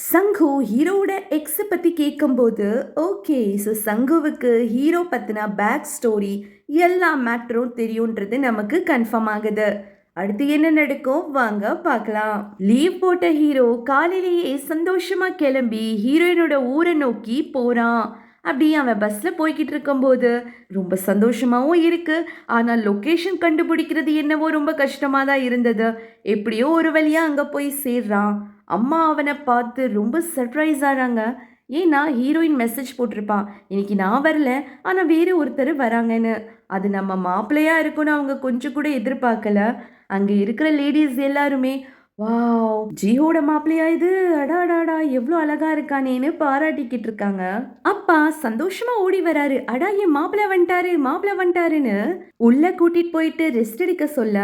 சங்கு ஹீரோவோட எக்ஸ பத்தி கேட்கும்போது, ஓகே. ஸோ சங்குவுக்கு ஹீரோ பத்தின பேக் ஸ்டோரி எல்லா மேட்டரும் தெரியுன்றது நமக்கு கன்ஃபார்ம் ஆகுது. அடுத்து என்ன நடக்கும் வாங்க பார்க்கலாம். லீவ் போட்ட ஹீரோ காலையிலேயே சந்தோஷமா கிளம்பி ஹீரோயினோட ஊரை நோக்கி போறான். அப்படி அவன் பஸ்ல போய்கிட்டு இருக்கும்போது ரொம்ப சந்தோஷமாவும் இருக்கு. ஆனா லொகேஷன் கண்டுபிடிக்கிறது என்னவோ ரொம்ப கஷ்டமா தான் இருந்தது. எப்படியோ ஒரு வழியா அங்க போய் சேர்றான். அம்மா அவனை பார்த்து ரொம்ப சர்ப்ரைஸ் ஆறாங்க. ஏன்னா ஹீரோயின் மெசேஜ் போட்டிருப்பான், இன்னைக்கு நான் வரல, ஆனா வேறு ஒருத்தர் வராங்கன்னு. அது நம்ம மாப்பிள்ளையா இருக்கும்னு அவங்க கொஞ்சம் கூட எதிர்பார்க்கல. அங்க இருக்கிற லேடிஸ் எல்லாருமே, வாவ், ஜியோட மாப்பிள்ளையா இது, அடாடாடா எவ்வளோ அழகா இருக்கானேன்னு பாராட்டிக்கிட்டு இருக்காங்க. அப்பா சந்தோஷமா ஓடி வராரு, அடா என் மாப்பிள்ளை வந்துட்டாரு, மாப்பிள்ளை வந்துட்டாருன்னு உள்ள கூட்டிட்டு போயிட்டு ரெஸ்ட் எடுக்க சொல்ல,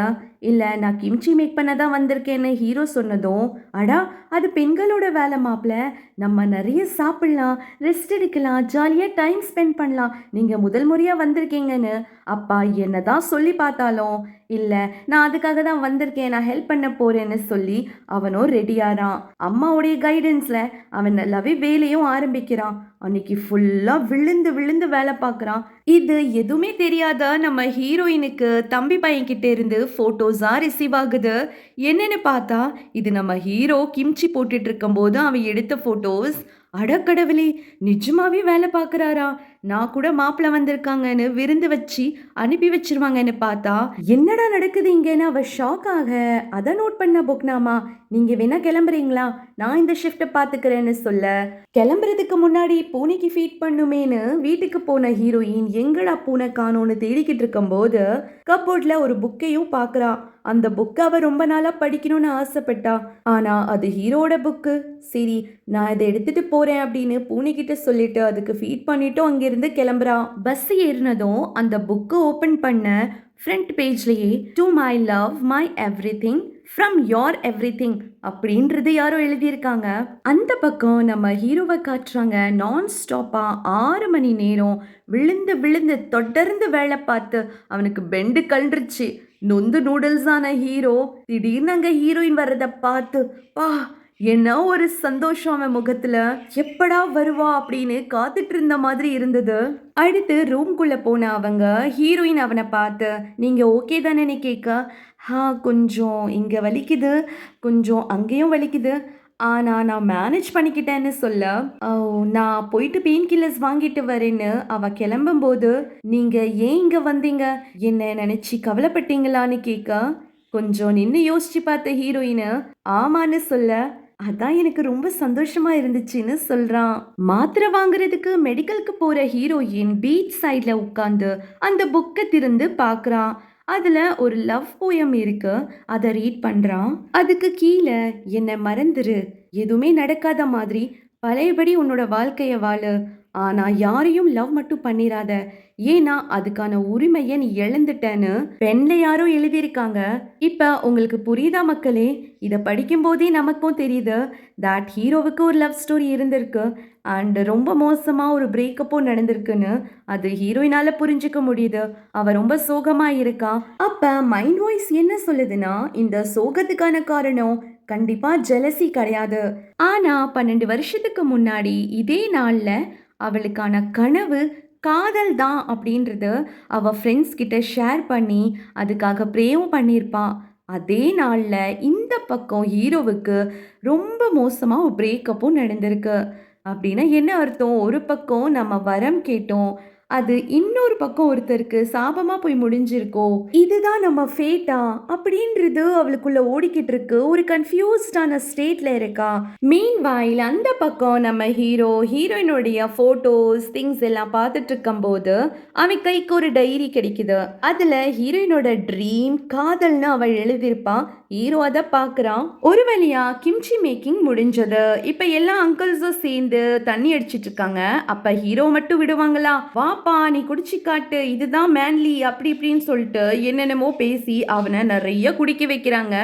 இல்ல நான் கிம்ச்சி மேக் பண்ண தான் வந்திருக்கேன்னு ஹீரோ சொன்னதும், அடா அது பெண்களோட வேலை மாப்பிள்ள, நம்ம நிறைய சாப்பிடலாம், ரெஸ்ட் எடுக்கலாம், ஜாலியா டைம் ஸ்பெண்ட் பண்ணலாம், நீங்க முதல் முறையா வந்திருக்கீங்கன்னு அப்பா என்னதான் சொல்லி பார்த்தாலும், இல்ல நான் அதுக்காக தான் வந்திருக்கேன், நான் ஹெல்ப் பண்ண போறேன்னு சொல்லி அவனும் ரெடியாரான். அம்மாவுடைய கைடன்ஸ்ல அவன் நல்லாவே வேலையும் ஆரம்பிக்கிறான். அன்னைக்கு ஃபுல்லா விழுந்து விழுந்து வேலை பார்க்குறான். இது எதுவுமே தெரியாத நம்ம ஹீரோயினுக்கு தம்பி பையன் கிட்ட இருந்து போட்டோஸா ரிசீவ் ஆகுது. என்னன்னு பார்த்தா இது நம்ம ஹீரோ கிம்ச்சி போட்டுட்டு இருக்கும்போது அவன் எடுத்த போட்டோஸ். அடக்கடவுளே, நிஜமாவே வேலை பார்க்குறாரா? நான் கூட மாப்பிள்ள வந்திருக்காங்கன்னு விருந்து வச்சு அனுப்பி வச்சிருவாங்கன்னு பார்த்தா என்னடா நடக்குது இங்கன்னு அவ ஷாக் ஆக, அதை நோட் பண்ண புக்னாமா, நீங்க வேணா கிளம்புறீங்களா, நான் இந்த ஷிஃப்ட்டை பார்த்துக்கிறேன்னு சொல்ல, கிளம்புறதுக்கு முன்னாடி பூனைக்கு ஃபீட் பண்ணுமேன்னு வீட்டுக்கு போன ஹீரோயின் எங்கடா பூனை காணோன்னு தேடிக்கிட்டு இருக்கும்போது கப்போர்ட்ல ஒரு புக்கையும் பார்க்குறா. அந்த புக்கை அவ ரொம்ப நாளா படிக்கணும்னு ஆசைப்பட்டா. ஆனா அது ஹீரோட புக்கு. சரி, நான் இதை எடுத்துட்டு போறேன் அப்படின்னு பூனைக்கிட்ட சொல்லிட்டு அதுக்கு ஃபீட் பண்ணிட்டு அங்கிருந்து கிளம்புறான். பஸ் ஏறினதும் அந்த புக்கை ஓபன் பண்ண ஃப்ரண்ட் பேஜ்லயே to my love my everything from your everything அப்படின்றது யாரோ எழுதியிருக்காங்க. அந்த பக்கம் நம்ம ஹீரோவை காட்டுறாங்க. நான் ஸ்டாப்பா 6 மணி நேரம் விழுந்து விழுந்து தொடர்ந்து வேலை பார்த்து அவனுக்கு பெண்டு கல்றிச்சு நொந்து நூடுல்ஸ் ஆன ஹீரோ திடீர்னு அங்க ஹீரோயின் வர்றதை பார்த்து பா, என்ன ஒரு சந்தோஷம் அவன் முகத்துல. எப்படா வருவா அப்படின்னு காத்துட்டு இருந்த மாதிரி இருந்தது. அடுத்து ரூம்குள்ள போன அவங்க ஹீரோயின் அவனை பார்த்து, நீங்க ஓகே தானே கேட்க, கொஞ்சம் இங்க வலிக்குது, கொஞ்சம் அங்கேயும் வலிக்குது, ஆனா நான் மேனேஜ் பண்ணிக்கிட்டேன்னு சொல்ல, "ஓ, நான் போயிட்டு பெயின் கில்லர்ஸ் வாங்கிட்டு வரேன்னு அவ கிளம்பும்போது, நீங்க ஏன் இங்க வந்தீங்க, என்ன நினைச்சு கவலைப்பட்டீங்களான்னு கேட்க, கொஞ்சம் நின்று யோசிச்சு பார்த்த ஹீரோயின் ஆமான்னு சொல்ல, அதான் எனக்கு ரொம்ப சந்தோஷமா இருந்துச்சுன்னு சொல்றான். மாத்திரை வாங்குறதுக்கு மெடிக்கலுக்கு போற ஹீரோயின் பீச் சைட்ல உட்கார்ந்து அந்த புக்கை திறந்து பார்க்கறான். அதுல ஒரு லவ் போயம் இருக்கு. அதை ரீட் பண்றான். அதுக்கு கீழே, என்னை மறந்துரு, எதுவுமே நடக்காத மாதிரி பழையபடி உன்னோட வாழ்க்கைய வாழு, ஆனா யாரையும் லவ் மட்டும் பண்ணிராத, ஏன்னா அதுக்கான உரிமையை நீ இழந்துட்டேன்னு பெண்ல யாரோ எழுதியிருக்காங்க. இப்ப உங்களுக்கு புரியுதா மக்களே? இதை படிக்கும் போதே நமக்கும் தெரியுது தட் ஹீரோவுக்கு ஒரு லவ் ஸ்டோரி இருந்திருக்கு அண்ட் ரொம்ப மோசமா ஒரு பிரேக்கப்பும் நடந்திருக்குன்னு. அது ஹீரோயினால புரிஞ்சுக்க முடியுது. அவ ரொம்ப சோகமா இருக்கா. அப்ப மைண்ட் வாய்ஸ் என்ன சொல்லுதுன்னா, இந்த சோகத்துக்கான காரணம் கண்டிப்பா ஜெலசி கிடையாது. ஆனா 12 வருஷத்துக்கு முன்னாடி இதே நாள்ல அவளுக்கான கனவு காதல் தான் அப்படின்றது அவ ஃப்ரெண்ட்ஸ் கிட்ட ஷேர் பண்ணி அதுக்காக ப்ரேவும் பண்ணியிருப்பா. அதே நாள்ல இந்த பக்கம் ஹீரோவுக்கு ரொம்ப மோசமா ஒரு பிரேக்கப்பும் நடந்திருக்கு. அப்படின்னா என்ன அர்த்தம்? ஒரு பக்கம் நம்ம வரம் கேட்டோம், அது இன்னொரு பக்கம் ஒருத்தருக்கு சாபமா போய் முடிஞ்சிருக்கோ, இதுதான் நம்ம ஃபேட்டா அப்படின்றது அவளுக்குள்ள ஓடிக்கிட்டு இருக்கு. ஒரு கன்ஃபியூஸ்டான ஸ்டேட்ல இருக்கா. மீன் வாயில் அந்த பக்கம் நம்ம ஹீரோ ஹீரோயினுடைய போட்டோஸ் திங்ஸ் எல்லாம் பார்த்துட்டு இருக்கும்போது அவன் கைக்கு ஒரு டைரி கிடைக்குது. அதுல ஹீரோயினோட ட்ரீம் காதல்னு அவள் எழுதியிருப்பான். ஹீரோ அதை பார்க்குறான். ஒரு வழியா கிம்ச்சி மேக்கிங் முடிஞ்சது. இப்போ எல்லா அங்கிள்ஸும் சேர்ந்து தண்ணி அடிச்சிட்டு இருக்காங்க. அப்ப ஹீரோ மட்டும் விடுவாங்களா? வாப்பா நீ குடிச்சு காட்டு, இதுதான் மேன்லி அப்படி இப்படின்னு சொல்லிட்டு என்னென்னமோ பேசி அவனை நிறைய குடிக்க வைக்கிறாங்க.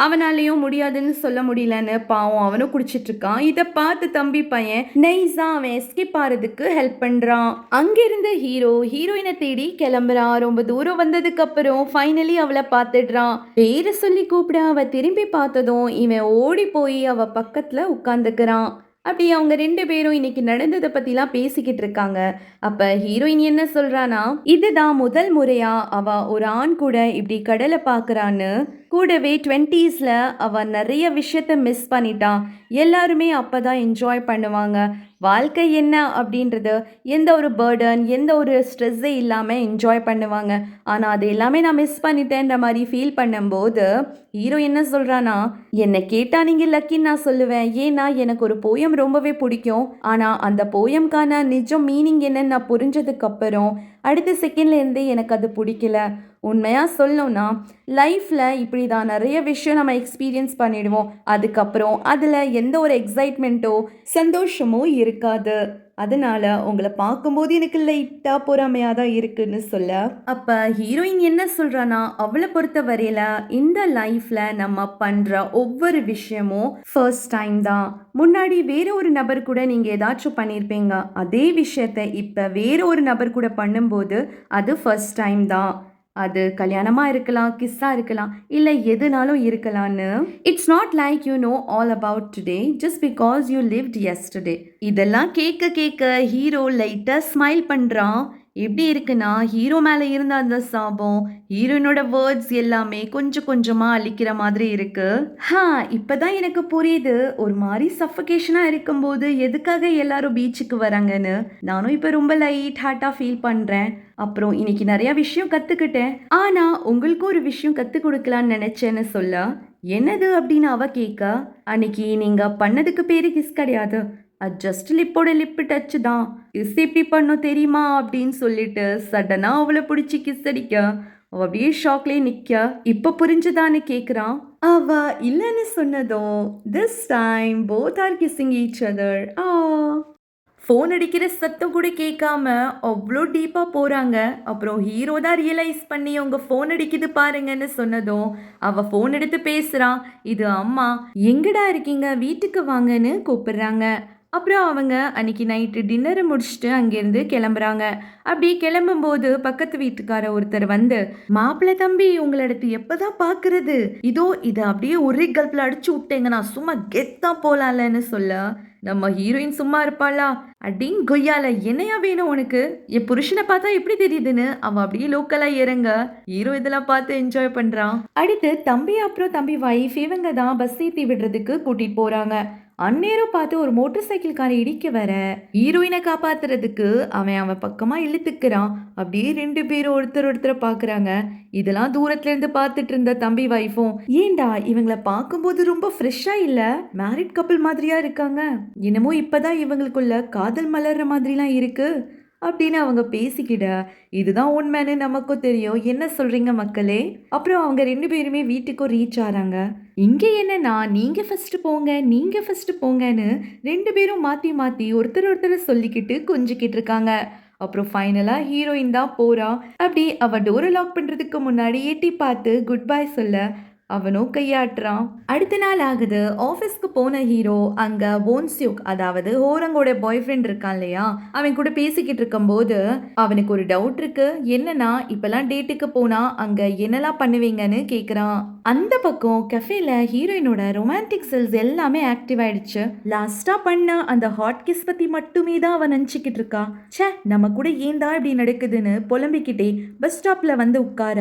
அவனாலையும் முடியாதுன்னு சொல்ல முடியலன்னு பாவம் அவனும் குடிச்சிட்டு இருக்கான். இதை பார்த்து தம்பி பையன் நைஸா அவன் எஸ்கேப் ஆறதுக்கு ஹெல்ப் பண்றான். அங்கிருந்து ஹீரோ ஹீரோயினை தேடி கிளம்புறான். ரொம்ப தூரம் வந்ததுக்கு அப்புறம் ஃபைனலி அவளை பார்த்துடுறான். பேரை சொல்லி கூப்பிட அவ திரும்பி பார்த்ததும் இவன் ஓடி போய் அவ பக்கத்துல உட்காந்துக்கிறான். அப்படி அவங்க 2 பேரும் இன்னைக்கு நடந்தத பத்திலாம் பேசிக்கிட்டு இருக்காங்க. அப்ப ஹீரோயின் என்ன சொல்றான்னா, இதுதான் முதல் முறையா அவ ஒரு ஆண் கூட இப்படி கடலை பார்க்கறான்னு. கூடவே 20ஸ்ல அவ நிறைய விஷயத்த மிஸ் பண்ணிட்டா. எல்லாருமே அப்பதான் என்ஜாய் பண்ணுவாங்க. வாழ்க்கை என்ன அப்படின்றது எந்த ஒரு பர்டன், எந்த ஒரு ஸ்ட்ரெஸ்ஸே இல்லாம என்ஜாய் பண்ணுவாங்க. ஆனா அது எல்லாமே நான் மிஸ் பண்ணிட்டேன்ற மாதிரி ஃபீல் பண்ணும்போது ஹீரோ என்ன சொல்றானா, என்னை கேட்டா நீங்க லக்கின்னு நான் சொல்லுவேன். ஏன்னா எனக்கு ஒரு போயம் ரொம்பவே பிடிக்கும். ஆனா அந்த போயம்கான நிஜம் மீனிங் என்னன்னு நான் புரிஞ்சதுக்கு அப்புறம் அடுத்த செகண்ட்ல இருந்தே எனக்கு அது பிடிக்கல. உண்மையா சொல்லணும்னா லைஃப்ல இப்படி தான் நிறைய விஷயம் நம்ம எக்ஸ்பீரியன்ஸ் பண்ணிடுவோம். அதுக்கப்புறம் அதுல எந்த ஒரு எக்ஸைட்மெண்ட்டோ சந்தோஷமோ இருக்காது. அதனால உங்களை பார்க்கும்போது எனக்கு லைட்டா பொறாமையா தான் இருக்குன்னு சொல்ல, அப்ப ஹீரோயின் என்ன சொல்றானா, அவளை பொறுத்த வரையில இந்த லைஃப்ல நம்ம பண்ற ஒவ்வொரு விஷயமும் ஃபர்ஸ்ட் டைம் தான். முன்னாடி வேற ஒரு நபர் கூட நீங்க ஏதாச்சும் பண்ணியிருப்பீங்க. அதே விஷயத்த இப்ப வேற ஒரு நபர் கூட பண்ணும்போது அது ஃபர்ஸ்ட் டைம் தான். அது கல்யாணமா இருக்கலாம், கிஸ்ஸா இருக்கலாம், இல்ல எதுனாலும் இருக்கலாம்னு. It's not like you know all about today just because you lived yesterday. இதெல்லாம் கேட்க கேட்க ஹீரோ லைட்டா ஸ்மைல் பண்றான். எப்படி இருக்குன்னா, ஹீரோ மேல இருந்த அந்த சாபம் ஹீரோயினோட வேர்ட்ஸ் எல்லாமே கொஞ்சம் கொஞ்சமா அழிக்கிற மாதிரி இருக்கு. இப்பதான் எனக்கு புரியுது, ஒரு மாதிரி சஃபகேஷனா இருக்கும்போது எதுக்காக எல்லாரும் பீச்சுக்கு வராங்கன்னு. நானும் இப்ப ரொம்ப லைட் ஹார்ட்டா ஃபீல் பண்றேன். அப்புறம் இன்னைக்கு நிறைய விஷயம் கத்துக்கிட்டேன். ஆனா உங்களுக்கு ஒரு விஷயம் கத்து கொடுக்கலான்னு நினைச்சேன்னு சொல்ல, என்னது அப்படின்னு அவ கேட்க, அன்னைக்கு நீங்க பண்ணதுக்கு பேரு கிஸ் கிடையாது, அது ஜஸ்ட் லிப்போட லிப் டச் தான். கிஸ் எப்படி பண்ணும் தெரியுமா அப்படின்னு சொல்லிட்டு சடனா அவளை பிடிச்சி கிஸ் அடிக்க அவ அப்படியே ஷாக்லயே நிக்க. இப்ப புரிஞ்சுதான்னு கேக்குறான். அவ இல்லைன்னு சொன்னதும் this time both are kissing each other. Phone அடிக்கிற சத்தம் கூட கேட்காம அவ்வளோ டீப்பாக போகிறாங்க. அப்புறம் ஹீரோ தான் ரியலைஸ் பண்ணி அவங்க ஃபோன் அடிக்குது பாருங்கன்னு சொன்னதும் அவள் ஃபோன் எடுத்து பேசுகிறான். இது அம்மா, எங்கடா இருக்கீங்க, வீட்டுக்கு வாங்கன்னு கூப்பிடுறாங்க. அப்புறம் அவங்க அன்னைக்கு நைட்டு டின்னரை முடிச்சுட்டு அங்கேருந்து கிளம்புறாங்க. அப்படி கிளம்பும்போது பக்கத்து வீட்டுக்கார ஒருத்தர் வந்து, மாப்பிள்ளை தம்பி உங்களை அடுத்து எப்போதான் பார்க்கறது, இதோ இதை அப்படியே ஒரே கல்ப்பில் அடிச்சு விட்டேங்க, நான் சும்மா கெத்தா போலாம்லன்னு சொல்ல, நம்ம ஹீரோயின் சும்மா இருப்பாளா, அடிங் கொய்யால என்னையா வேணும் உனக்கு, என் புருஷனை பார்த்தா எப்படி தெரியுதுன்னு அவ அப்படியே லோக்கலா இறங்க ஹீரோ இதெல்லாம் பார்த்து என்ஜாய் பண்றான். அடுத்து தம்பி அப்புறம் தம்பி வைஃப் இவங்க தான் பஸ் ஏற்றி விடுறதுக்கு கூட்டிட்டு போறாங்க. அந்நேரம் பார்த்து ஒரு மோட்டார் சைக்கிள் காரை இடிக்க வர ஹீரோயினை காப்பாத்துறதுக்கு அவன் பக்கமா இழுத்துக்கிறான். அப்படியே 2 பேரும் ஒருத்தர் ஒருத்தரை பாக்குறாங்க. இதெல்லாம் தூரத்துல இருந்து பார்த்துட்டு இருந்த தம்பி வைஃபும், ஏண்டா இவங்களை பார்க்கும்போது ரொம்ப ஃப்ரெஷ்ஷா இல்ல, மேரிட் கப்பிள் மாதிரியா இருக்காங்க, என்னமோ இப்பதான் இவங்களுக்குள்ள காதல் மலர்ற மாதிரிலாம் இருக்கு அப்படின்னு அவங்க பேசிக்கிட, இதுதான் உண்மைன்னு நமக்கும் தெரியும். என்ன சொல்றீங்க மக்களே? அப்புறம் அவங்க 2 பேருமே வீட்டுக்கும் ரீச் ஆறாங்க. இங்க என்னன்னா, நீங்க ஃபர்ஸ்ட் போங்க, நீங்க ஃபர்ஸ்ட் போங்கன்னு 2 பேரும் மாத்தி மாத்தி ஒருத்தர் ஒருத்தர் சொல்லிக்கிட்டு கொஞ்சிக்கிட்டு இருக்காங்க. அப்புறம் ஃபைனலா ஹீரோயின் தான் போறா. அப்படி அவ டோரை லாக் பண்றதுக்கு முன்னாடி எட்டி பார்த்து குட் பை சொல்ல அவனும் கையாட்டுறான். அடுத்த நாள் ஆகுது. ஆஃபீஸ்க்கு போன ஹீரோ அங்க போன்சியூக், அதாவது ஹோரங்கோட பாய் ஃப்ரெண்ட் இருக்கான் இல்லையா, அவன் கூட பேசிக்கிட்டு இருக்கும்போது அவனுக்கு ஒரு டவுட் இருக்கு. என்னன்னா, இப்பெல்லாம் டேட்டுக்கு போனா அங்க என்னெல்லாம் பண்ணுவீங்கன்னு கேக்குறான். அந்த பக்கம் கஃபேல ஹீரோயினோட ரொமான்டிக் செல்ஸ் எல்லாமே ஆக்டிவ் ஆயிடுச்சு. லாஸ்டா பண்ண அந்த ஹாட் கிஸ் பத்தி மட்டுமே தான் அவன் நினைச்சுக்கிட்டு இருக்கா. ச்சே, நம்ம கூட ஏன்டா இப்படி நடக்குதுன்னு புலம்பிக்கிட்டே பஸ் ஸ்டாப்ல வந்து உட்கார,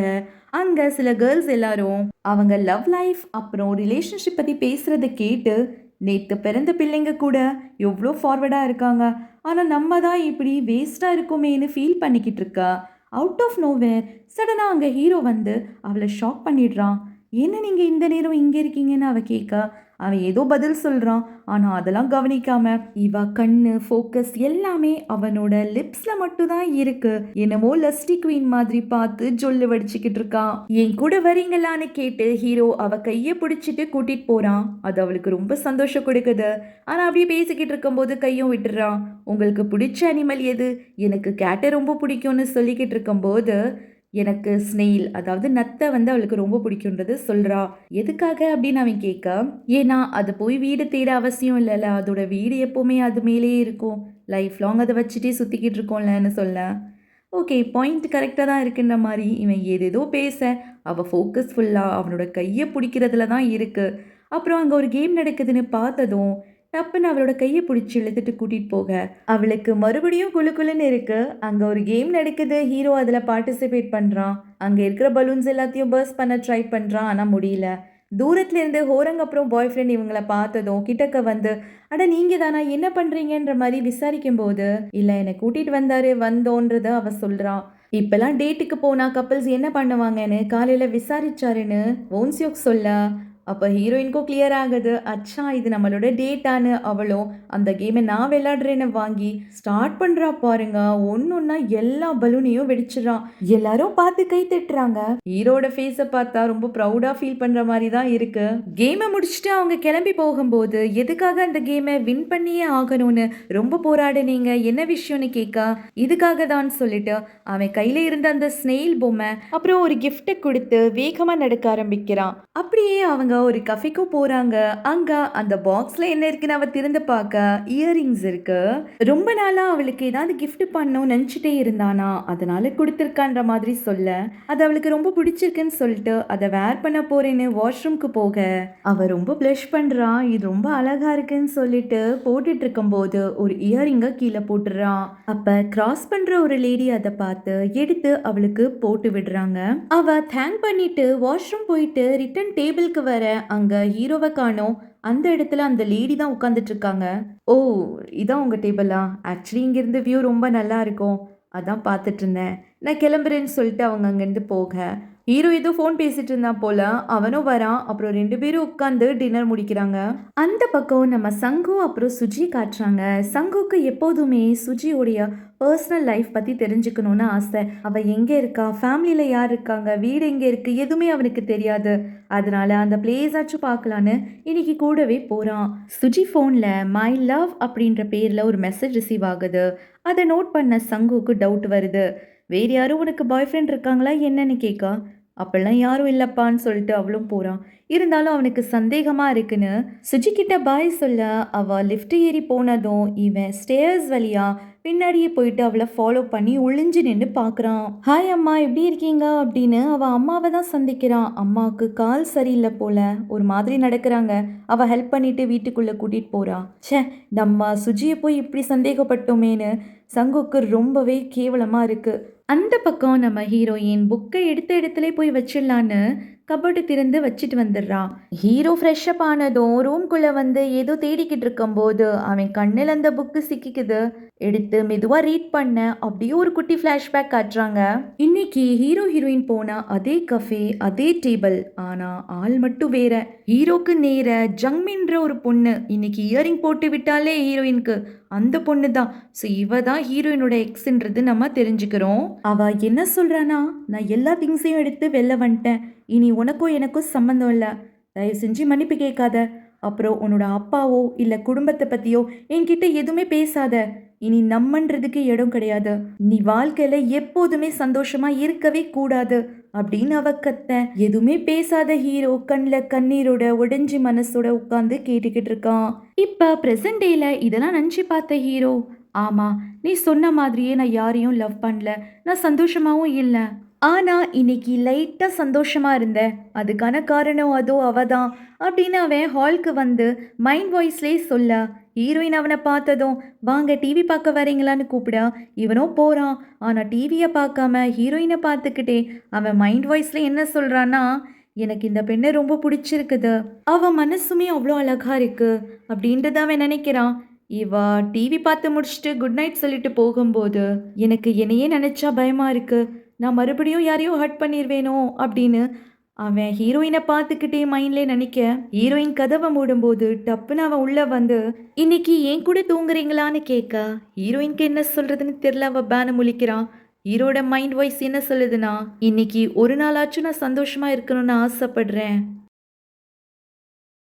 அங்க சில கேர்ள்ஸ் எல்லாரும் அவங்க லவ் லைஃப் அப்புறம் ரிலேஷன்ஷிப் பத்தி பேசுறதை கேட்டு, நேத்து பிறந்த பிள்ளைங்க கூட எவ்வளோ ஃபார்வர்டா இருக்காங்க, ஆனா நம்ம தான் இப்படி வேஸ்டா இருக்குமேன்னு ஃபீல் பண்ணிக்கிட்டு இருக்கா. அவுட் ஆஃப் நோவேர் சடனா அங்க ஹீரோ வந்து அவளை ஷாக் பண்ணிடுறான். என்ன நீங்க இந்த நேரம் இங்க இருக்கீங்கன்னு அவ கேட்க, அவன் ஏதோ பதில் சொல்றான். ஆனா அதெல்லாம் கவனிக்காம இவ கண்ணு ஃபோக்கஸ் எல்லாமே அவனோட லிப்ஸ்ல மட்டும் தான் இருக்கு. என்னமோ லஸ்டி குவீன் மாதிரி பார்த்து ஜொல்லு வடிச்சுக்கிட்டு இருக்கான். என் கூட வரீங்களான்னு கேட்டு ஹீரோ அவ கைய பிடிச்சிட்டு கூட்டிட்டு போறான். அது அவளுக்கு ரொம்ப சந்தோஷம் கொடுக்குது. ஆனா அப்படியே பேசிக்கிட்டு இருக்கும்போது கையும் விட்டுறான். உங்களுக்கு பிடிச்ச அனிமல் எது, எனக்கு கேட்டை ரொம்ப பிடிக்கும்னு சொல்லிக்கிட்டு இருக்கும்போது எனக்கு ஸ்னெயில், அதாவது நத்தை வந்து அவளுக்கு ரொம்ப பிடிக்குன்றது சொல்றா. எதுக்காக அப்படின்னு அவன் கேட்க, ஏன்னா அது போய் வீடு தேட அவசியம் இல்லைல்ல, அதோட வீடு எப்பவுமே அது மேலேயே இருக்கும், லைஃப் லாங் அதை வச்சுட்டே சுத்திக்கிட்டு இருக்கோம்லன்னு சொல்ல, ஓகே, பாயிண்ட் கரெக்ட்டா தான் இருக்குன்ற மாரி இவன் ஏதேதோ பேச, அவ ஃபோக்கஸ் ஃபுல்லா அவனோட கைய புடிக்கிறதுல தான் இருக்கு. அப்புறம் அங்க ஒரு கேம் நடக்குதுன்னு பார்த்ததும், டப்புன்னு அவளோட கைய புடிச்சு இழுத்துட்டு கூட்டிட்டு போக, அவளுக்கு மறுபடியும் குளு குளுன்னு இருக்கு. அங்க ஒரு கேம் நடக்குது. ஹீரோ அதுல பார்ட்டிசிபேட் பண்றான். அங்க இருக்கிற பலூன்ஸ் எல்லாத்தையும் பர்ஸ்ட் பண்ண ட்ரை பண்றான். ஆனா முடியல. தூரத்துல இருந்து ஹோரங் அப்புறம் பாய் ஃப்ரெண்ட் இவங்கள பார்த்ததும் கிட்டக்க வந்து, "அட நீங்க தானா? என்ன பண்றீங்கன்ற?" மாரி விசாரிக்கும்போது, "இல்ல என்ன கூட்டிட்டு வந்தாரு, வந்தோன்றத" அவ சொல்றா. இப்பலாம் டேட்டுக்கு போனா கப்பிள்ஸ் என்ன பண்ணுவாங்கன்னு காலையில விசாரிச்சாருன்னு வோன்சியோக் சொல்ல, அப்ப ஹீரோயினுக்கும் கிளியர் ஆகுது. அச்சா இது நம்மளோட டேட்டான்னு அவளும் அந்த கேமை நான் விளையாடுறேன்னு வாங்கி ஸ்டார்ட் பண்றா பாருங்க. ஒன்னொன்னா எல்லா பலூனையும் வெடிச்சிடறான். எல்லாரும் பார்த்து கை தட்டுறாங்க. ஹீரோட ஃபேஸை பார்த்தா ரொம்ப ப்ரௌடா ஃபீல் பண்ற மாதிரி தான் இருக்கு. கேமை முடிச்சுட்டு அவங்க கிளம்பி போகும்போது எதுக்காக அந்த கேமை வின் பண்ணியே ஆகணும்னு ரொம்ப போராடுனீங்க, என்ன விஷயம்னு கேட்க, இதுக்காக தான் சொல்லிட்டு அவன் கையில இருந்த அந்த ஸ்னெயில் பொம்மை அப்புறம் ஒரு கிஃப்ட்டை கொடுத்து வேகமா நடக்க ஆரம்பிக்கிறான். அப்படியே அவங்க ஒரு கஃபேக்கும் போறாங்க. அங்க அந்த பாக்ஸ்ல என்ன இருக்குன்னு அவ திறந்து பார்க்க இயரிங்ஸ் இருக்கு. ரொம்ப நாளா அவளுக்கு ஏதாவது கிஃப்ட் பண்ணணும்னு நினைச்சிட்டே இருந்தானா, அதனால கொடுத்துருக்கான்ற மாதிரி சொல்ல, அது அவளுக்கு ரொம்ப பிடிச்சிருக்குன்னு சொல்லிட்டு அதை வேர் பண்ண போறேன்னு வாஷ்ரூம்க்கு போக, அவ ரொம்ப ப்ளஷ் பண்றா. இது ரொம்ப அழகா இருக்குன்னு சொல்லிட்டு போட்டுட்டு இருக்கும்போது ஒரு இயரிங்க கீழே போட்டுறான். அப்ப கிராஸ் பண்ற ஒரு லேடி அதை பார்த்து எடுத்து அவளுக்கு போட்டு விடுறாங்க. அவ தேங்க் பண்ணிட்டு வாஷ்ரூம் போயிட்டு ரிட்டன் டேபிளுக்கு வர அங்க ஹீரோவை காணோம். அந்த இடத்துல அந்த லேடி தான் உட்காந்துட்டு இருக்காங்க. ஓ, இதான் உங்க டேபிளா? ஆக்சுவலி இங்கிருந்து வியூ ரொம்ப நல்லா இருக்கும். அதான் பார்த்துட்டு இருந்தேன். நான் கிளம்புறேன்னு சொல்லிட்டு அவங்க அங்கேருந்து போக, ஹீரோ ஏதோ ஃபோன் பேசிட்டு இருந்தான் போல. அவனும் வரான். அப்புறம் 2 பேரும் உட்காந்து டின்னர் முடிக்கிறாங்க. அந்த பக்கம் நம்ம சங்கு அப்புறம் சுஜி காட்டுறாங்க. சங்குக்கு எப்போதுமே சுஜியோடைய பர்சனல் லைஃப் பற்றி தெரிஞ்சுக்கணும்னு ஆசை. அவள் எங்கே இருக்கா, ஃபேமிலியில் யார் இருக்காங்க, வீடு எங்கே இருக்குது, எதுவுமே அவனுக்கு தெரியாது. அதனால அந்த பிளேஸாச்சும் பார்க்கலான்னு இன்னைக்கு கூடவே போகிறான். சுஜி ஃபோனில் மை லவ் அப்படின்ற பேரில் ஒரு மெசேஜ் ரிசீவ் ஆகுது. அதை நோட் பண்ண சங்குக்கு டவுட் வருது. வேறு யாரும் உனக்கு பாய் ஃப்ரெண்ட் இருக்காங்களா என்னன்னு கேட்க, அப்பெல்லாம் யாரும் இல்லைப்பான்னு சொல்லிட்டு அவளும் போகிறான். இருந்தாலும் அவனுக்கு சந்தேகமாக இருக்குன்னு சுஜி கிட்ட பாய் சொல்ல, அவள் லிஃப்ட் ஏறி போனதும் இவன் ஸ்டேர்ஸ் வழியா பின்னாடியே போயிட்டு அவளை ஃபாலோ பண்ணி ஒளிஞ்சு நின்று பார்க்குறான். ஹாய் அம்மா, எப்படி இருக்கீங்க அப்படின்னு அவள் அம்மாவை தான் சந்திக்கிறான். அம்மாவுக்கு கால் சரியில்லை போல, ஒரு மாதிரி நடக்கிறாங்க. அவள் ஹெல்ப் பண்ணிட்டு வீட்டுக்குள்ளே கூட்டிகிட்டு போகிறான். ச்சே, நம்ம சுஜியை போய் இப்படி சந்தேகப்பட்டோமேன்னு சங்குக்கு ரொம்பவே கேவலமாக இருக்குது. அந்த பக்கம் நம்ம ஹீரோயின் புக்கை எடுத்த இடத்துல போய் வச்சிடலான்னு கபோர்டு திறந்து வச்சுட்டு வந்துடுறான். ஹீரோ ஃப்ரெஷ்அப் ஆனதும் ரூம்குள்ளே வந்து ஏதோ தேடிக்கிட்டு இருக்கும்போது அவன் கண்ணில் அந்த புக்கு சிக்கிக்குது. எடுத்து மெதுவாக ரீட் பண்ண அப்படியே ஒரு குட்டி ஃப்ளாஷ்பேக் காட்டுறாங்க. இன்னைக்கு ஹீரோ ஹீரோயின் போன அதே கஃபே, அதே டேபிள், ஆனால் ஆள் மட்டும் வேற. ஹீரோக்கு நேர ஜங்மின்ற ஒரு பொண்ணு இன்னைக்கு இயரிங் போட்டு விட்டாலே ஹீரோயினுக்கு, அந்த பொண்ணு தான். ஸோ இவ தான் ஹீரோயினோட எக்ஸ்ன்றது நம்ம தெரிஞ்சுக்கிறோம். அவ என்ன சொல்றானா, நான் எல்லா திங்ஸையும் எடுத்து வெளில வந்துட்டேன். இனி உனக்கும் எனக்கும் சம்மந்தம் இல்லை. தயவு செஞ்சு மன்னிப்பு கேட்காத. அப்புறம் உன்னோட அப்பாவோ இல்லை குடும்பத்தை பற்றியோ என்கிட்ட எதுவுமே பேசாத. இனி நம்மன்றதுக்கு இடம் கிடையாது. நீ வாழ்க்கையில எப்போதுமே சந்தோஷமா இருக்கவே கூடாது அப்படின்னு அவ கத்த. எதுவுமே பேசாத ஹீரோ கண்ணில் கண்ணீரோட உடைஞ்சி மனசோட உட்காந்து கேட்டுக்கிட்டு இருக்கான். இப்ப பிரசன்ட் டேல இதெல்லாம் நினச்சி பார்த்த ஹீரோ, ஆமா, நீ சொன்ன மாதிரியே நான் யாரையும் லவ் பண்ணல, நான் சந்தோஷமாவும் இல்லை. ஆனா இன்னைக்கு லைட்டா சந்தோஷமா இருந்தேன். அதுக்கான காரணம் அதோ அவதான் அப்படின்னு அவன் ஹால்க்கு வந்து மைண்ட் வாய்ஸ்லேயே சொல்ல, ஹீரோயின் அவனை பார்த்ததும் வாங்க டிவி பார்க்க வரீங்களான்னு கூப்பிட இவனும் போகிறான். ஆனால் டிவியை பார்க்காம ஹீரோயினை பார்த்துக்கிட்டே அவன் மைண்ட் வாய்ஸில் என்ன சொல்கிறான்னா, எனக்கு இந்த பெண்ணை ரொம்ப பிடிச்சிருக்குது, அவன் மனசுமே அவ்வளோ அழகா இருக்கு அப்படின்றத அவன் நினைக்கிறான். இவ டிவி பார்த்து முடிச்சுட்டு குட் நைட் சொல்லிட்டு போகும்போது, எனக்கு என்னையே நினச்சா பயமா இருக்கு, நான் மறுபடியும் யாரையும் ஹர்ட் பண்ணிடுவேனோ அப்படின்னு அவன் ஹீரோயினை பார்த்துக்கிட்டே மைண்ட்லேயே நினைக்க, ஹீரோயின் கதவை மூடும்போது டப்புன்னு அவன் உள்ள வந்து இன்னைக்கு ஏன் கூட தூங்குறீங்களான்னு கேட்க, ஹீரோயினுக்கு என்ன சொல்றதுன்னு தெரியல. அவ பேன முழிக்கிறான். ஹீரோட மைண்ட் வாய்ஸ் என்ன சொல்லுதுன்னா, இன்னைக்கு ஒரு நாளாச்சும் நான் சந்தோஷமா இருக்கணும்னு ஆசைப்படுறேன்.